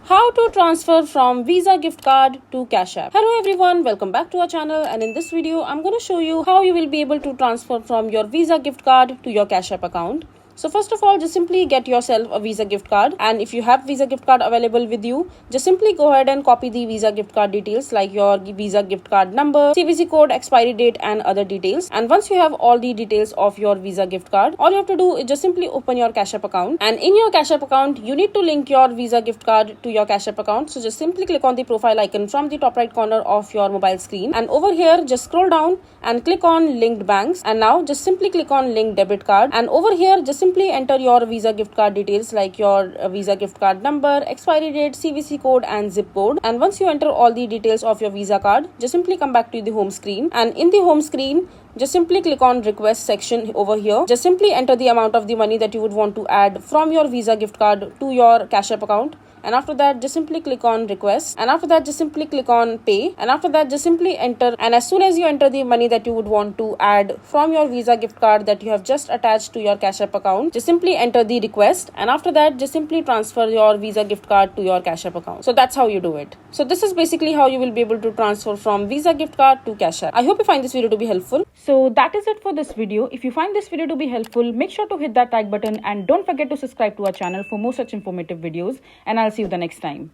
How to transfer from Visa gift card to Cashapp. Hello everyone, welcome back to our channel, and in this video I'm going to show you how you will be able to transfer from your Visa gift card to your Cashapp account. So first of all, just simply get yourself a Visa gift card, and if you have Visa gift card available with you, just simply go ahead and copy the Visa gift card details like your Visa gift card number, CVC code, expiry date and other details. And once you have all the details of your Visa gift card, all you have to do is just simply open your Cashapp account, and in your Cashapp account you need to link your Visa gift card to your Cashapp account. So just simply click on the profile icon from the top right corner of your mobile screen, and over here just scroll down and click on linked banks, and now just simply click on linked debit card, and over here just simply enter your Visa gift card details like your Visa gift card number, expiry date, CVC code and zip code. And once you enter all the details of your Visa card, just simply come back to the home screen, and in the home screen just simply click on request section over here. Just simply enter the amount of the money that you would want to add from your Visa gift card to your Cashapp account. And after that just simply click on request, and after that just simply click on pay, and after that just simply enter. And as soon as you enter the money that you would want to add from your Visa gift card that you have just attached to your Cashapp account, just simply enter the request, and after that just simply transfer your Visa gift card to your Cashapp account. So that's how you do it. So this is basically how you will be able to transfer from Visa gift card to Cashapp. I hope you find this video to be helpful. So that is it for this video. If you find this video to be helpful, make sure to hit that like button and don't forget to subscribe to our channel for more such informative videos, and I'll see you the next time.